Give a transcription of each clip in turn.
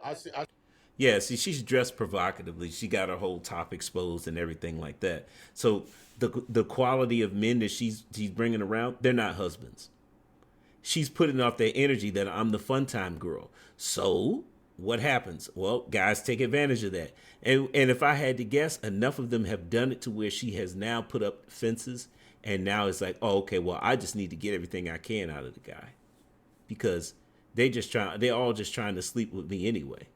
I see. I, Yeah, see, she's dressed provocatively. She got her whole top exposed and everything like that. So the quality of men that she's bringing around, they're not husbands. She's putting off their energy that I'm the fun time girl. So what happens? Well, guys take advantage of that. And if I had to guess, enough of them have done it to where she has now put up fences, and now it's like, oh, okay, well, I just need to get everything I can out of the guy because they're all just trying to sleep with me anyway.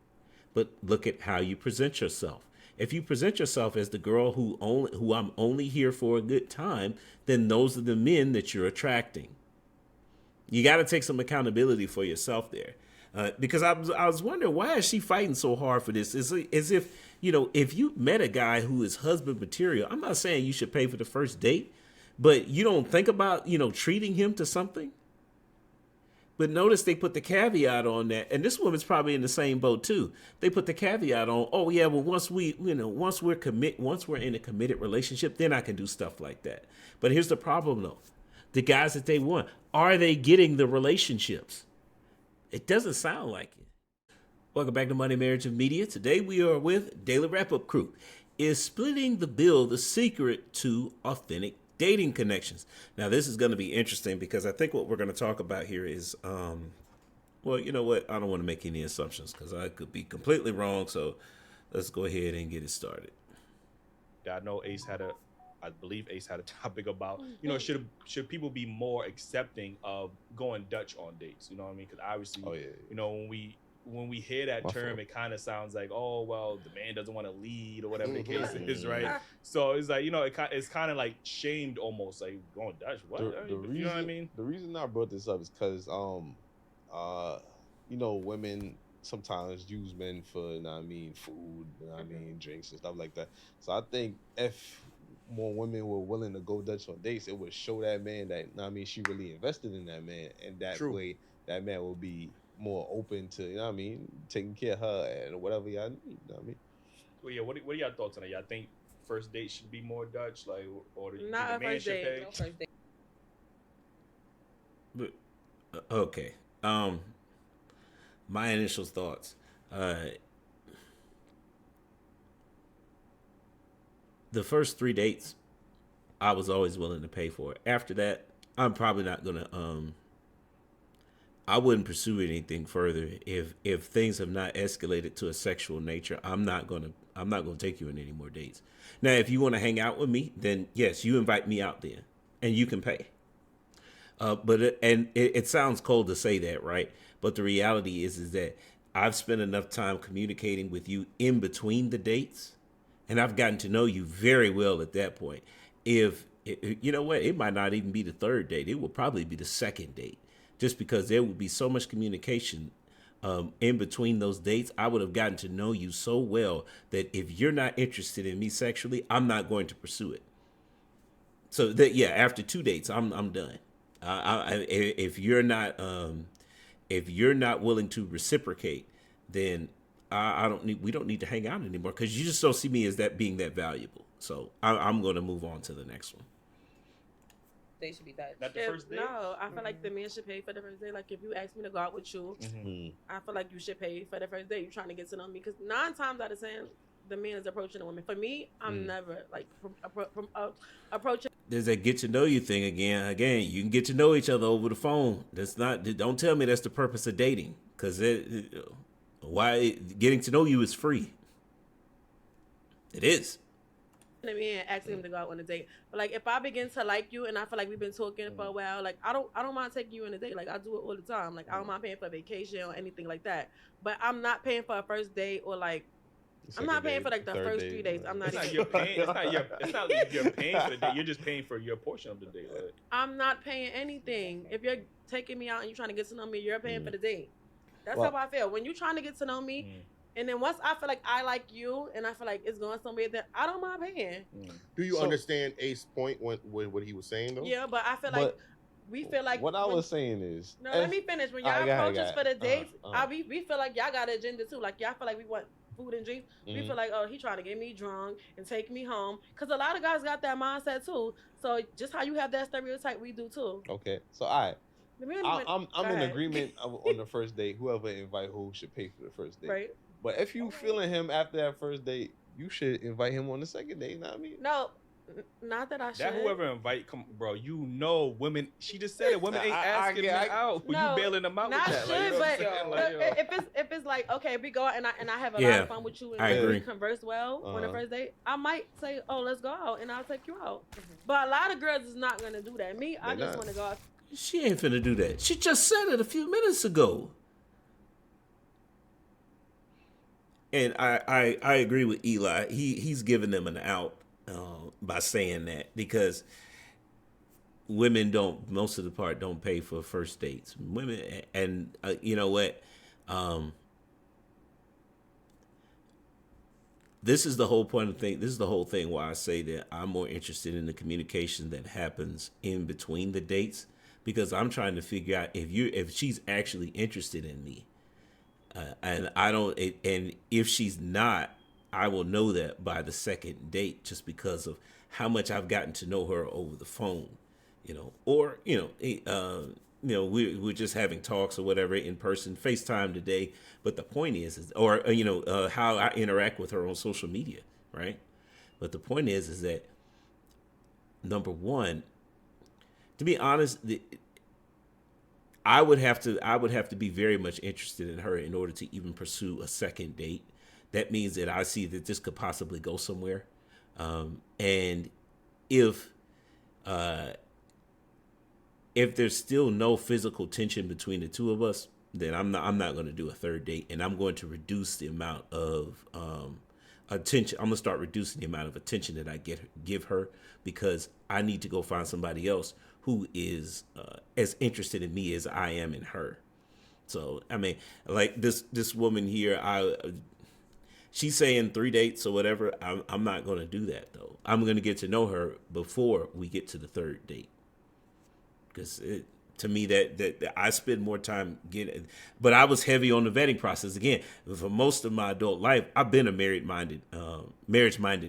But look at how you present yourself. If you present yourself as the girl who I'm only here for a good time, then those are the men that you're attracting. You got to take some accountability for yourself there. Because I was wondering, why is she fighting so hard for this? It's as if, if you met a guy who is husband material, I'm not saying you should pay for the first date, but you don't think about, treating him to something. But notice they put the caveat on that, and this woman's probably in the same boat too. They put the caveat on, oh yeah, well once we're in a committed relationship, then I can do stuff like that. But here's the problem though: the guys that they want, are they getting the relationships? It doesn't sound like it. Welcome back to Money, Marriage, and Media. Today we are with Daily Wrap Up Crew. Is splitting the bill the secret to authentic dating connections? Now, this is going to be interesting because I think what we're going to talk about here is, well, you know what? I don't want to make any assumptions because I could be completely wrong. So let's go ahead and get it started. I know I believe Ace had a topic about, should people be more accepting of going Dutch on dates? You know what I mean? Because obviously, oh yeah. When we hear that My term, fault. it kind of sounds like, oh well, the man doesn't want to lead or whatever the case is, right? So it's like, it's kind of like shamed almost, like going Dutch. What? The You know what I reason mean? the reason I brought this up is because uh women sometimes use men for, food, drinks and stuff like that. So I think if more women were willing to go Dutch on dates, it would show that man that, she really invested in that man, and that True. way that man will be more open to, taking care of her and whatever y'all need. Well, yeah. What are your thoughts on it? Y'all think first date should be more Dutch, like, or do you think Not the a man first should date. pay? No first date. But okay, um, my initial thoughts. The first 3 dates, I was always willing to pay for it. After that, I'm probably not gonna. I wouldn't pursue anything further if things have not escalated to a sexual nature. I'm not gonna take you on any more dates. Now, if you want to hang out with me, then yes, you invite me out there, and you can pay. But it sounds cold to say that, right? But the reality is that I've spent enough time communicating with you in between the dates, and I've gotten to know you very well at that point. If you know what, it might not even be the third date; it will probably be the second date, just because there would be so much communication in between those dates. I would have gotten to know you so well that if you're not interested in me sexually, I'm not going to pursue it. So that, yeah, after 2 dates, I'm done. If you're not willing to reciprocate, then I don't need we don't need to hang out anymore because you just don't see me as that being that valuable. So I'm going to move on to the next one. They should be Dutch. Not the first date. No, I feel like the man should pay for the first date. Like if you ask me to go out with you, Mm-hmm. I feel like you should pay for the first date. You're trying to get to know me because 9 times out of 10, the man is approaching the woman. For me, I'm never like approaching. There's that get to know you thing again. Again, you can get to know each other over the phone. That's not. Don't tell me that's the purpose of dating because why getting to know you is free. It is. Me and asking him to go out on a date. But like if I begin to like you and I feel like we've been talking for a while, like I don't mind taking you on a date. Like I do it all the time. Like I don't mind paying for a vacation or anything like that. But I'm not paying for a first date or like I'm not paying for like the first 3 days. I'm not It's not even you're paying. It's not like you're paying for the date. You're just paying for your portion of the date. Like, I'm not paying anything. If you're taking me out and you're trying to get to know me, you're paying for the date. That's Well- how I feel. When you're trying to get to know me, and then once I feel like I like you and I feel like it's going somewhere, then I don't mind paying. Do you understand Ace's point when what he was saying though? Yeah, but I feel But like we feel like what I was saying is, No, let me finish. When y'all Alright, go ahead, approach us go for the ahead. dates, we feel like y'all got an agenda too. Like y'all feel like we want food and drinks. We feel like, oh, he trying to get me drunk and take me home. Cause a lot of guys got that mindset too. So just how you have that stereotype, we do too. Okay, so all right. We don't even. I'm Go in ahead. agreement on the first date. Whoever invite who should pay for the first date. Right. But if you Okay. feeling him after that first date, you should invite him on the second date. You know what I mean? No, not that I That should. whoever invite, come, bro. You know, women. She just said it. Women ain't asking men out. You No, bailing them out with not that. Like, you should, know what I'm but saying? no, Like, yo. if it's like okay, we go out and I have a lot Yeah, of fun with you I and we agree. converse well on the Uh-huh. first date, I might say, oh, let's go out and I'll take you out. Mhm. But a lot of girls is not gonna do that. Me, I They just not. want to go out. She ain't finna do that. She just said it a few minutes ago. And I agree with Eli. He's giving them an out by saying that because women don't most of the part don't pay for first dates. Women and you know what? This is the whole point of thing. This is the whole thing why I say that I'm more interested in the communication that happens in between the dates because I'm trying to figure out if she's actually interested in me. And I don't, and if she's not, I will know that by the second date, just because of how much I've gotten to know her over the phone, or we're just having talks or whatever in person, FaceTime today. But the point is or how I interact with her on social media, right? But the point is that number one, to be honest, I would have to be very much interested in her in order to even pursue a second date. That means that I see that this could possibly go somewhere, and if there's still no physical tension between the two of us, then I'm not going to do a third date, and I'm going to reduce the amount of attention. I'm going to start reducing the amount of attention that I give her because I need to go find somebody else who is as interested in me as I am in her. So, I mean, like this woman here, she's saying 3 dates or whatever. I'm not going to do that, though. I'm going to get to know her before we get to the third date. Because to me, that I spend more time getting, but I was heavy on the vetting process. Again, for most of my adult life, I've been a marriage-minded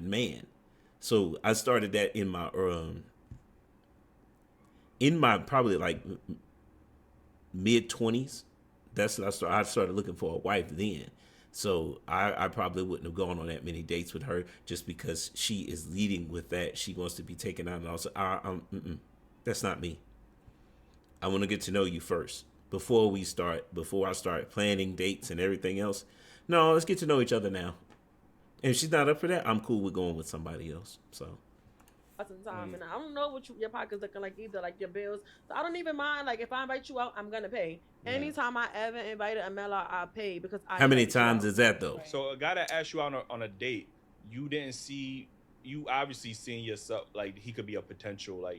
man. So I started that in my probably like mid-20s. That's when I started looking for a wife then. So I probably wouldn't have gone on that many dates with her just because she is leading with that. She wants to be taken out and also, that's not me. I want to get to know you first before I start planning dates and everything else. No, let's get to know each other now. And if she's not up for that, I'm cool with going with somebody else. So. Some time, and I don't know what your pocket's looking like either, like your bills. So I don't even mind. Like if I invite you out, I'm gonna pay. Yeah. Anytime I ever invited a male out, I pay because I. How many invited you times out. is that though? So a guy that asked you out on a date, you didn't see. You obviously seeing yourself like he could be a potential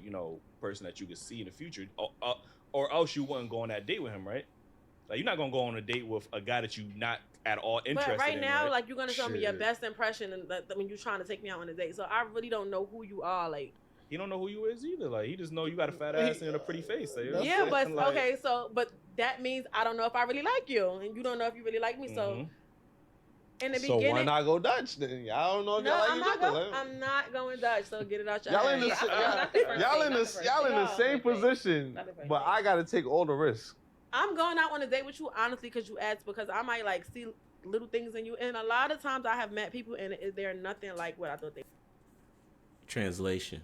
person that you could see in the future, or else you wouldn't go on that date with him, right? Like you're not gonna go on a date with a guy that you not at all interested in. But right now, right? like you're gonna show me your Shit. best impression, and when you're trying to take me out on a date. So I really don't know who you are, like. He don't know who you is either. Like he just know you got a fat ass and a pretty face. Like, that's Yeah, it. but Like, okay, but that means I don't know if I really like you, and you don't know if you really like me. So in the So beginning, why not go Dutch then? I don't know if no, y'all like I'm each not other. going. I'm not going Dutch. So get it out your Y'all head. in the Yeah, not the first y'all date, in not the the first y'all in the date. same Not the first date. position, Not the first but date. I gotta take all the risks. I'm going out on a date with you honestly because you asked, because I might like see little things in you, and a lot of times I have met people and they're nothing like what I thought they. Translation.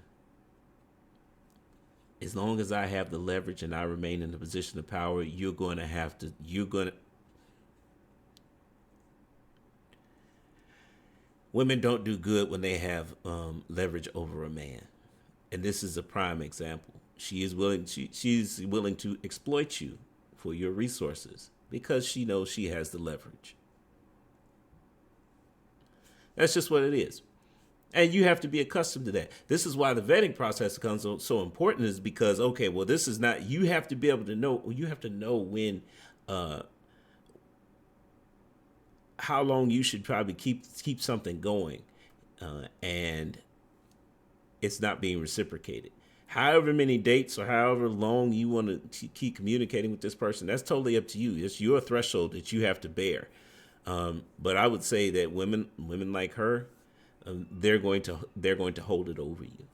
As long as I have the leverage and I remain in the position of power, women don't do good when they have leverage over a man. And this is a prime example. She's willing to exploit you for your resources because she knows she has the leverage. That's just what it is. And you have to be accustomed to that. This is why the vetting process becomes so important, is because, okay, well, this is not, you have to be able to know, you have to know when, how long you should probably keep something going, and it's not being reciprocated. However many dates or however long you want to keep communicating with this person, that's totally up to you. It's your threshold that you have to bear. But I would say that women like her, they're going to hold it over you.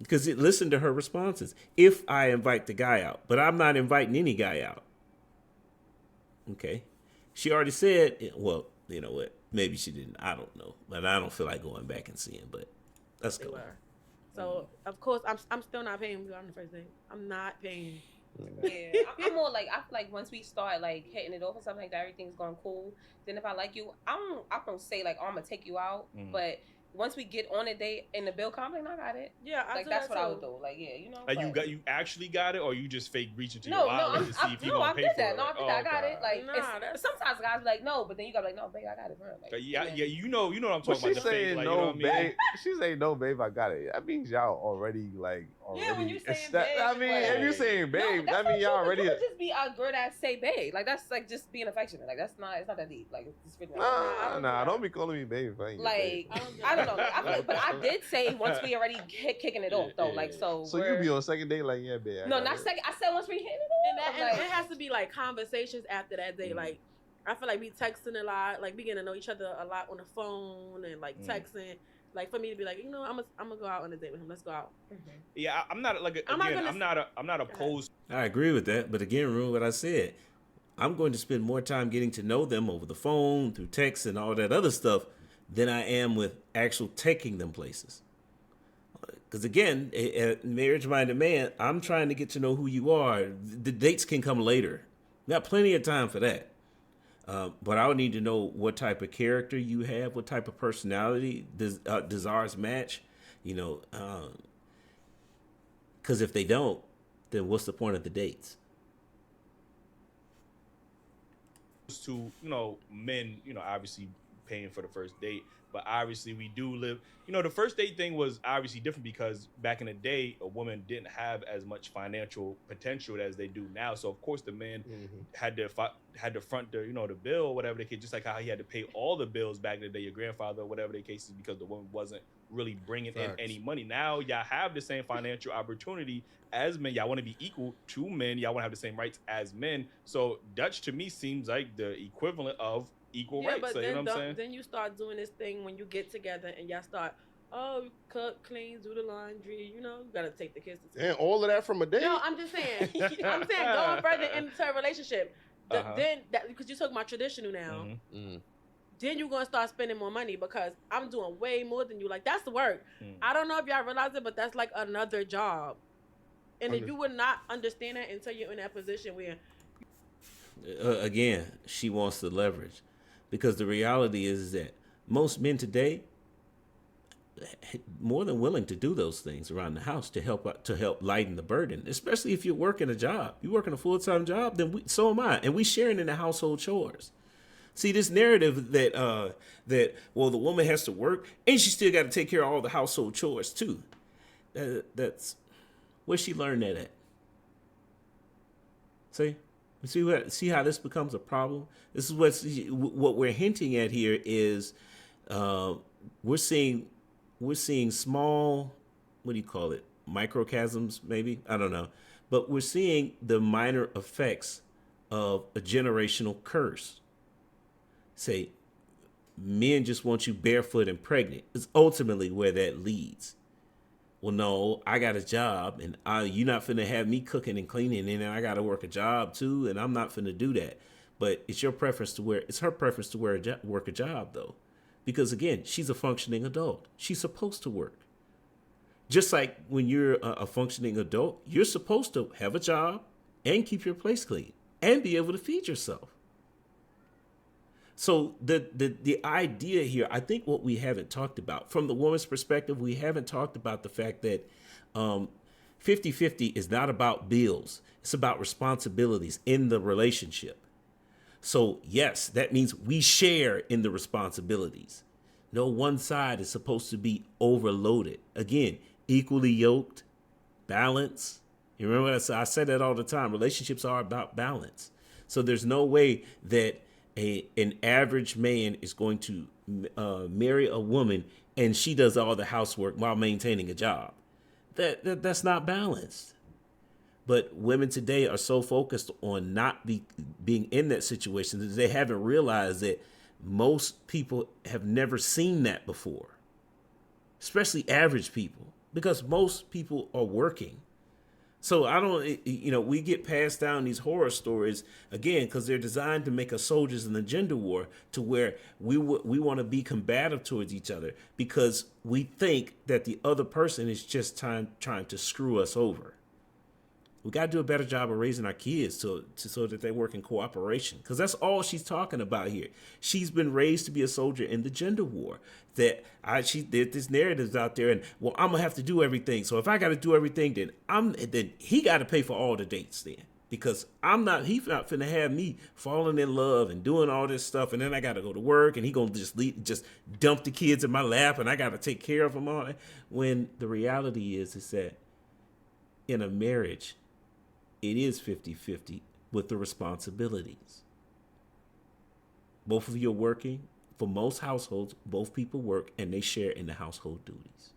Because listen to her responses. If I invite the guy out, but I'm not inviting any guy out. Okay. She already said, well, you know what? Maybe she didn't. I don't know. But I don't feel like going back and seeing. But let's They go. were. So of course I'm still not paying you on the first date. I'm not paying. Yeah, I'm more like, I feel like once we start like hitting it off and something like that, everything's going cool. Then if I like you, I don't say like, oh, I'm gonna take you out, but once we get on a date and the bill comes, like, no, I got it. Yeah, like that's what I would do. Like, yeah, you know. Like you actually got it, or you just fake reaching to No, your wallet to see if you gonna pay for it? No, I did that. I got it. Like, Nah, sometimes guys be like, no, but then you gotta be like, no, babe, I got it for real. Like, Yeah, you know what I'm But talking she's about. The fake, saying like, no, you know what I mean? babe. She's saying no, babe. I got it. That means y'all already like already. Yeah, when you saying that, babe, I mean, like, if you saying babe, no, that means y'all already. You could just be a girl that say babe. Like that's like just being affectionate. Like that's not. It's not that deep. Like it's just really Nah, don't be calling me babe. If I ain't your like babe. I don't know. I feel like, but I did say once we already kicking it off though. Like so. So you be on second date like yeah, babe. No, not second. I said once we hit it off. And it has to be like conversations after that day. Like I feel like we texting a lot, like we getting to know each other a lot on the phone and like texting. Like for me to be like, you know, I'm gonna go out on a date with him. Let's go out. Yeah, I'm not like I'm not opposed. I agree with that. But again, remember what I said. I'm going to spend more time getting to know them over the phone, through text, and all that other stuff than I am with actual taking them places. Because again, a marriage-minded man, I'm trying to get to know who you are. The dates can come later. Got plenty of time for that. But I would need to know what type of character you have, what type of personality does ours match, you know. Because if they don't, then what's the point of the dates? To men, obviously paying for the first date, but obviously we do live. The first date thing was obviously different because back in the day, a woman didn't have as much financial potential as they do now. So of course the man had to front the bill, or whatever the case. Just like how he had to pay all the bills back in the day, your grandfather, or whatever the case is, because the woman wasn't really bringing in any money. Now y'all have the same financial opportunity as men. Y'all want to be equal to men. Y'all want to have the same rights as men. So Dutch to me seems like the equivalent of equal rights. But so, you know what I'm saying? Then you start doing this thing when you get together and y'all start, cook, clean, do the laundry. You gotta take the kids to school. And all of that from a date? No, I'm just saying. I'm saying going further into a relationship. Then because you're talking about traditional now. Then you're gonna start spending more money because I'm doing way more than you. Like that's the work. I don't know if y'all realize it, but that's like another job. And if you would not understand that until you're in that position where, again, she wants the leverage, because the reality is that most men today more than willing to do those things around the house to help lighten the burden, especially if you're working a job. You're working a full-time job, then so am I, and we sharing in the household chores. See, this narrative that the woman has to work and she still got to take care of all the household chores too. That's where she learned that at. See how this becomes a problem. This is what we're hinting at here is we're seeing small, what do you call it, microchasms maybe, I don't know, but we're seeing the minor effects of a generational curse. Say, men just want you barefoot and pregnant. It's ultimately where that leads. Well, no, I got a job, and you're not finna have me cooking and cleaning, and I got to work a job too, and I'm not finna do that. But it's her preference to work a job though, because again, she's a functioning adult. She's supposed to work. Just like when you're a functioning adult, you're supposed to have a job and keep your place clean and be able to feed yourself. So the idea here, I think what we haven't talked about from the woman's perspective, we haven't talked about the fact that 50-50 is not about bills. It's about responsibilities in the relationship. So yes, that means we share in the responsibilities. No one side is supposed to be overloaded. Again, equally yoked, balance. You remember what I said? I say that all the time. Relationships are about balance. So there's no way that an average man is going to marry a woman and she does all the housework while maintaining a job. That's not balanced. But women today are so focused on not being in that situation that they haven't realized that most people have never seen that before, especially average people. because most people are working. So I don't, we get passed down these horror stories again because they're designed to make us soldiers in the gender war, to where we want to be combative towards each other because we think that the other person is just trying to screw us over. We got to do a better job of raising our kids so that they work in cooperation, because that's all she's talking about here. She's been raised to be a soldier in the gender war. That this narrative's out there, and well, I'm gonna have to do everything. So if I got to do everything, then he got to pay for all the dates then, because he's not finna have me falling in love and doing all this stuff, and then I got to go to work, and he gonna just dump the kids in my lap, and I got to take care of them all. When the reality is that in a marriage, it is 50-50 with the responsibilities. Both of you are working. For most households, both people work and they share in the household duties.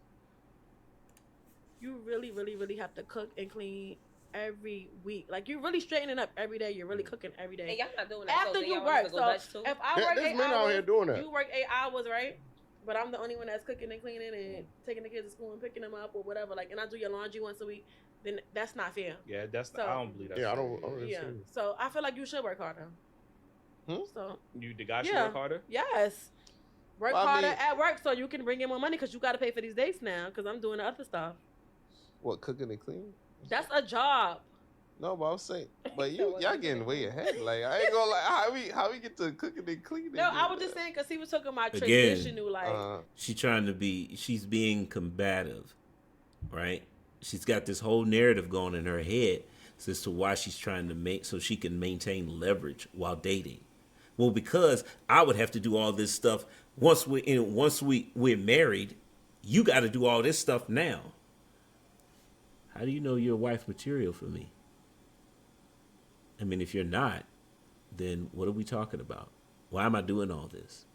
You really, really, really have to cook and clean every week. Like, you're really straightening up every day. You're really cooking every day. And y'all not doing that. After so you y'all work. go So Dutch too? if I work There's 8 men out here hours, doing that. you work 8 hours, right? But I'm the only one that's cooking and cleaning and taking the kids to school and picking them up or whatever. Like, and I do your laundry once a week. Then that's not fair. Yeah, So- I don't believe that. Yeah, I don't Yeah. see. So I feel like you should work harder. So The guy should Yeah. work harder. yes, work Well, I harder mean- at work so you can bring in more money because you got to pay for these dates now because I'm doing the other stuff. What, cooking and cleaning? That's a job. No, but I was saying, but So y'all what you getting think? way ahead. Like, I ain't gonna like how we get to cooking and cleaning. No, I was just saying because he was talking about Again, traditional, like She's being combative, right? She's got this whole narrative going in her head as to why she's trying to so she can maintain leverage while dating. Well, because I would have to do all this stuff once we're married. You got to do all this stuff now. How do you know you're wife material for me? I mean, if you're not, then what are we talking about? Why am I doing all this?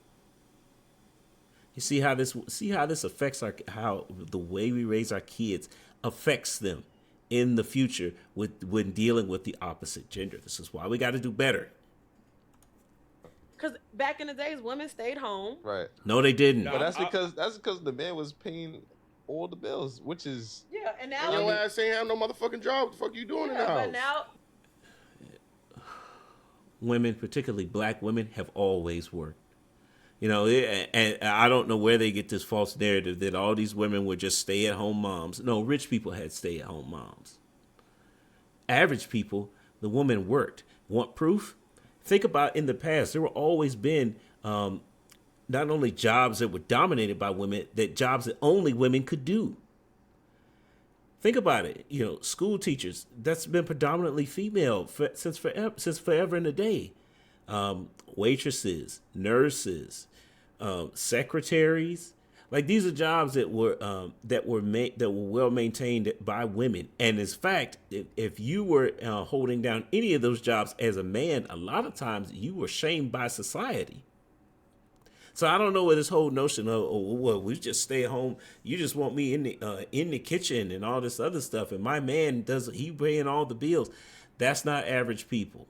You see how this affects how the way we raise our kids affects them in the future when dealing with the opposite gender. This is why we got to do better. because back in the days, women stayed home. right. No, they didn't. No. But that's because the man was paying all the bills, which is Yeah, and And now, your ass ain't have no motherfucking job. What the fuck you doing in the house? but now, Women, particularly black women, have always worked. And I don't know where they get this false narrative that all these women were just stay-at-home moms. No, rich people had stay-at-home moms. Average people, the woman worked. Want proof? Think about in the past, there were always been not only jobs that were dominated by women, that jobs that only women could do. Think about it. School teachers, that's been predominantly female since forever in the day. Waitresses, nurses, secretaries. Like, these are jobs that were well maintained by women. And in fact, if you were holding down any of those jobs as a man, a lot of times you were shamed by society. So I don't know where this whole notion of, we just stay at home. You just want me in the kitchen and all this other stuff, and my man he paying all the bills. That's not average people.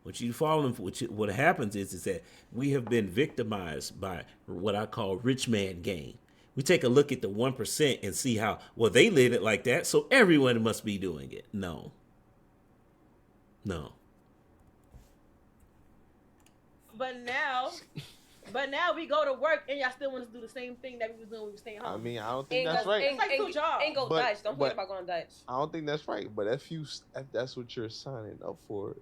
What happens is that we have been victimized by what I call rich man gang. We take a look at the 1% and see how they live it like that, so everyone must be doing it. No. But now we go to work and y'all still want us to do the same thing that we was doing when we were staying home. I mean, I don't think that's right. It's like two jobs. Ain't go But- Dutch. Don't but- forget about going Dutch. I don't think that's right. But if that's what you're signing up for,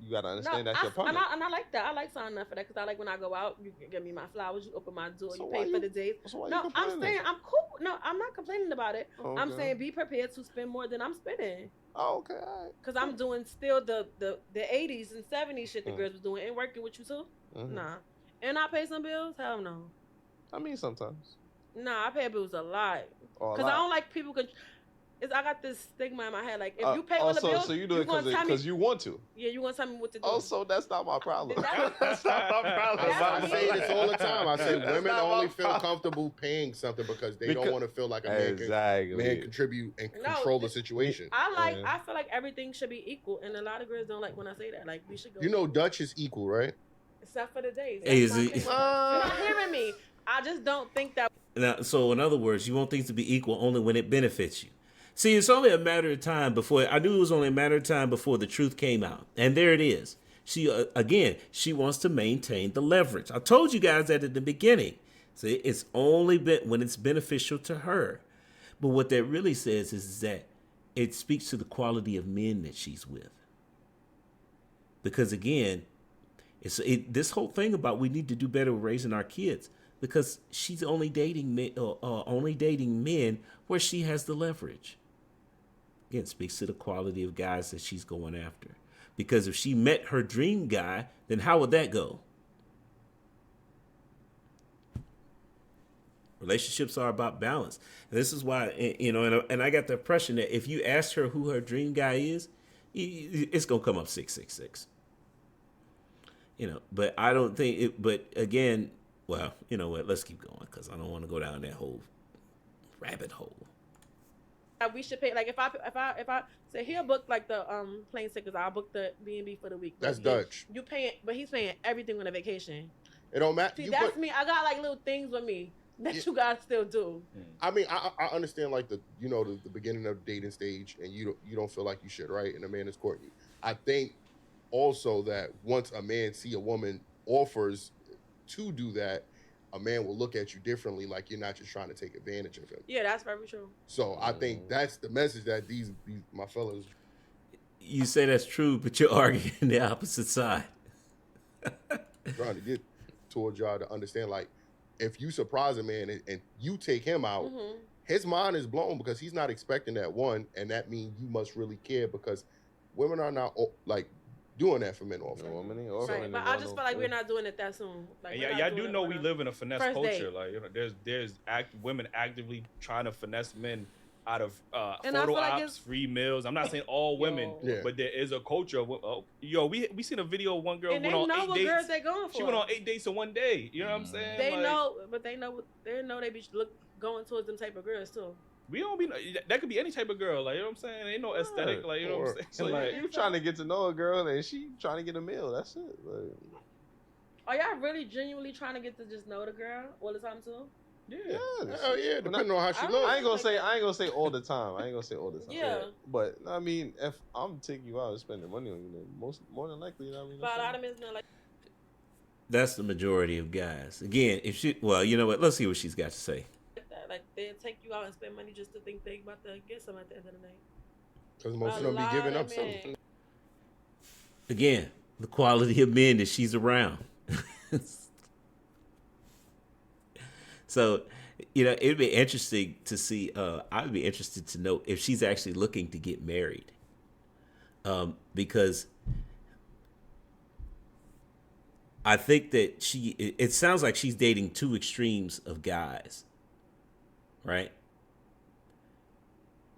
you gotta understand that's your partner. And I like that. I like signing up for that because I like when I go out, you give me my flowers, you open my door, So you why pay for the dates. So why you No, I'm complaining? saying I'm cool. No, I'm not complaining about it. I'm Okay. saying be prepared to spend more than I'm spending. Oh, okay, all right. Because I'm doing still the 80s and 70s shit the Mm. girls was doing and working with you too. Mhm. Nah. And I pay some bills? Hell no. I mean, sometimes. Nah, I pay bills a lot. Or a Because I lot. don't like people. I got this stigma in my head. Like, if you pay all the also, bills, so you do it gonna tell me- because you want to. Yeah, you want to tell me what to do. Also, that's not my problem. That's not my problem. I say this all the time. I say That's women not my only feel problem. comfortable paying something because they don't Because- want to feel like a man Exactly. contribute and No, control the situation. I feel like everything should be equal, and a lot of girls don't like when I say that. Like, we should go. You know, Dutch is equal, right? except for the days. Is That's my it- thing. You're not hearing me. I just don't think that. Now, so in other words, you want things to be equal only when it benefits you. See, it's only a matter of time before I knew it was only a matter of time before the truth came out, and there it is. She again, she wants to maintain the leverage. I told you guys that at the beginning. See, it's only when it's beneficial to her. But what that really says is that it speaks to the quality of men that she's with. Because again, this whole thing about we need to do better with raising our kids, because she's only dating men where she has the leverage. Again, it speaks to the quality of guys that she's going after. Because if she met her dream guy, then how would that go? Relationships are about balance. And this is why, and I got the impression that if you asked her who her dream guy is, it's going to come up 666. But I don't think it, but again, well, you know what, let's keep going because I don't want to go down that whole rabbit hole. We should pay, like if I say he'll book like the plane tickets, I'll book the B&B for the week. That's Like, Dutch. You paying, but he's paying everything on a vacation. It don't matter. See, that's me. I got like little things with me that you guys still do. I mean, I understand like the beginning of the dating stage, and you don't feel like you should, right? And a man is courting you. I think also that once a man see a woman offers to do that, a man will look at you differently, like you're not just trying to take advantage of him. Yeah, that's very true. So I think that's the message that these my fellas. You say that's true, but you're arguing the opposite side. Trying to get towards y'all to understand, like, if you surprise a man and you take him out, his mind is blown because he's not expecting that one, and that means you must really care because women are not like doing that for men often. Right, but I just feel like we're not doing it that soon. Like, yeah, I do know we live in a finesse culture. date. Like, there's women actively trying to finesse men out of And I photo feel like ops, free meals. I'm not saying all women, but there is a culture of, we seen a video of one girl and went they on know 8 what dates. girls they going for. She went on 8 dates in one day. You know what I'm saying? They Like, know, but they know they be going towards them type of girls too. we don't be that could be any type of girl. Like, you know what I'm saying? Ain't no aesthetic. Like, you know what I'm saying? So Like, you trying to get to know a girl and she trying to get a meal. That's it. Like, Are y'all really genuinely trying to get to just know the girl all the time too? yeah. Oh yeah, depending on how she I looks. I ain't gonna say all the time. Yeah. But I mean, if I'm taking you out and spending money on you, then more than likely, you know what I mean. But a lot of men not like. That's the majority of guys. Again, you know what? Let's see what she's got to say. That. Like they'll take you out and spend money just to think they about to get some at the end of the night. Because most of them be giving up something. Again, the quality of men that she's around. So, it'd be interesting to see. I'd be interested to know if she's actually looking to get married, because I think that it sounds like she's dating two extremes of guys, right?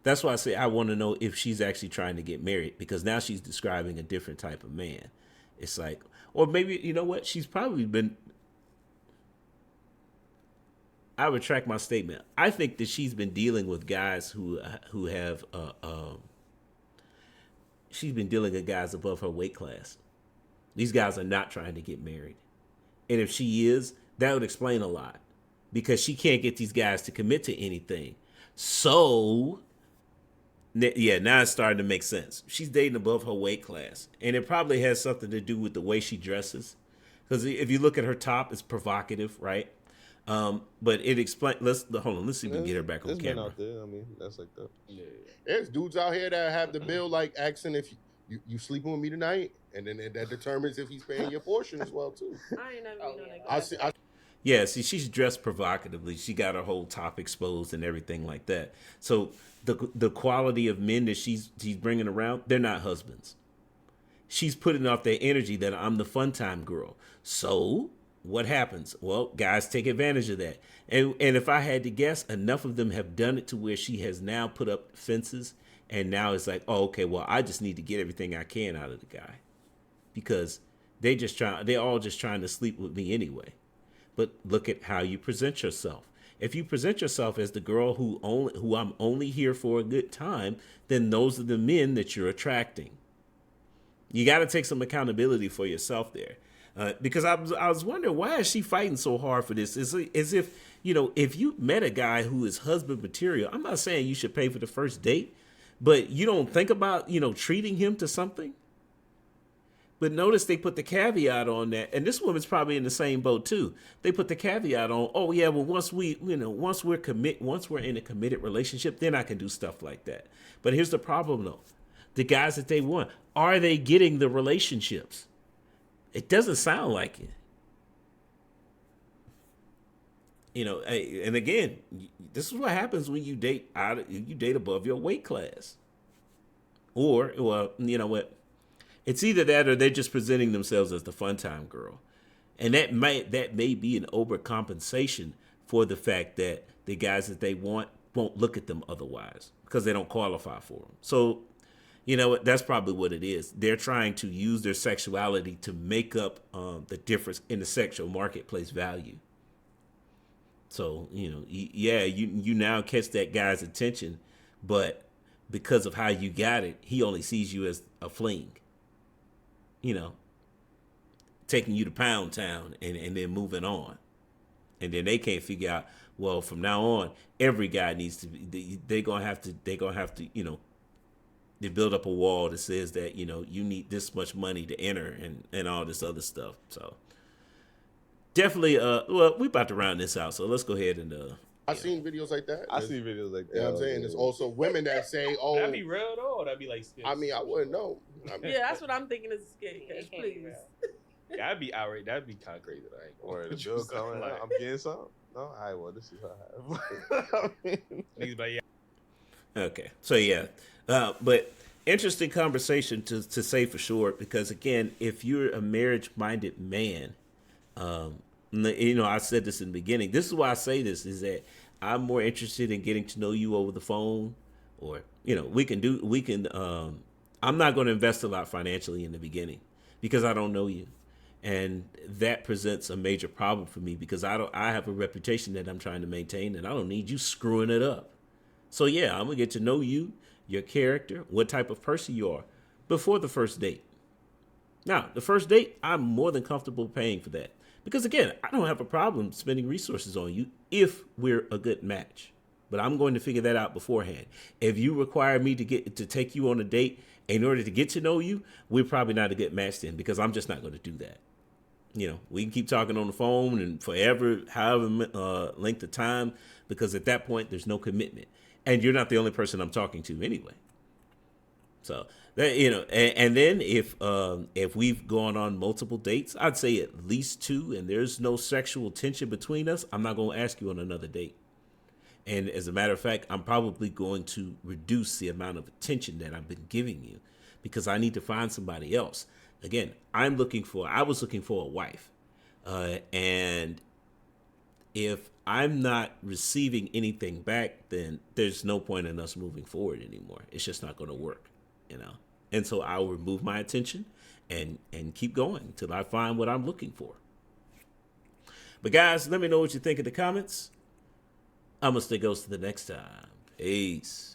That's why I say I want to know if she's actually trying to get married, because now she's describing a different type of man. It's like, or maybe, you know what? She's probably been. I retract my statement. I think that she's been dealing with guys who have she's been dealing with guys above her weight class. These guys are not trying to get married. And if she is, that would explain a lot, because she can't get these guys to commit to anything. So, yeah, now it's starting to make sense. She's dating above her weight class. And it probably has something to do with the way she dresses. Because if you look at her top, it's provocative, right? But it explains. Let's see if we can get her back on camera. Out there. I mean, that's like that. Yeah. There's dudes out here that have the bill like asking if you sleeping with me tonight, and then that determines if he's paying your portion as well too. I ain't never been on that. Yeah, see, she's dressed provocatively. She got her whole top exposed and everything like that. So the quality of men that she's bringing around, they're not husbands. She's putting off their energy that I'm the fun time girl. So what happens? Well, guys take advantage of that. And if I had to guess, enough of them have done it to where she has now put up fences, and now it's like, oh, okay, well, I just need to get everything I can out of the guy, because they're all just trying to sleep with me anyway. But look at how you present yourself. If you present yourself as the girl who I'm only here for a good time, then those are the men that you're attracting. You got to take some accountability for yourself there. Because I was wondering, why is she fighting so hard for this? It's as if, if you met a guy who is husband material, I'm not saying you should pay for the first date, but you don't think about, treating him to something. But notice they put the caveat on that, and this woman's probably in the same boat too. They put the caveat on, oh yeah, well once we're in a committed relationship, then I can do stuff like that. But here's the problem though: the guys that they want, are they getting the relationships? It doesn't sound like it. And again, this is what happens when you date above your weight class, or well, you know what? It's either that or they're just presenting themselves as the fun time girl. And that may be an overcompensation for the fact that the guys that they want won't look at them otherwise because they don't qualify for them. So, that's probably what it is. They're trying to use their sexuality to make up the difference in the sexual marketplace value. So, you now catch that guy's attention, but because of how you got it, he only sees you as a fling. Taking you to Pound Town and then moving on. And then they can't figure out, well, from now on, every guy needs to be, they're going to have to, they build up a wall that says that, you need this much money to enter and all this other stuff. So definitely, we're about to round this out. So let's go ahead and, I've seen videos like that. I see videos like that. You know what I'm saying? There's also women that say, "Oh, that'd be real though, or that'd be like skits? I mean, I wouldn't know." Yeah, that's what I'm thinking is a scary catch, It can't be please. real. That'd be outright. That'd be kind of crazy. Like, Or the bill coming out, I'm getting some. No, all right, well, this is how I have. niggas, but yeah, okay. So yeah, but interesting conversation to say for sure, because again, if you're a marriage-minded man, I said this in the beginning. This is why I say this, is that I'm more interested in getting to know you over the phone, or, I'm not going to invest a lot financially in the beginning because I don't know you. And that presents a major problem for me because I have a reputation that I'm trying to maintain, and I don't need you screwing it up. So yeah, I'm going to get to know you, your character, what type of person you are before the first date. Now, the first date, I'm more than comfortable paying for that. Because again, I don't have a problem spending resources on you if we're a good match. But I'm going to figure that out beforehand. If you require me to take you on a date in order to get to know you, we're probably not a good match then, because I'm just not going to do that. We can keep talking on the phone and forever, however length of time, because at that point, there's no commitment. And you're not the only person I'm talking to anyway. So that, and then if we've gone on multiple dates, I'd say at least 2, and there's no sexual tension between us, I'm not going to ask you on another date. And as a matter of fact, I'm probably going to reduce the amount of attention that I've been giving you, because I need to find somebody else. Again, I was looking for a wife, and if I'm not receiving anything back, then there's no point in us moving forward anymore. It's just not going to work. And so I'll remove my attention and keep going until I find what I'm looking for. But guys, let me know what you think in the comments. I'm gonna stay ghost to the next time. Peace.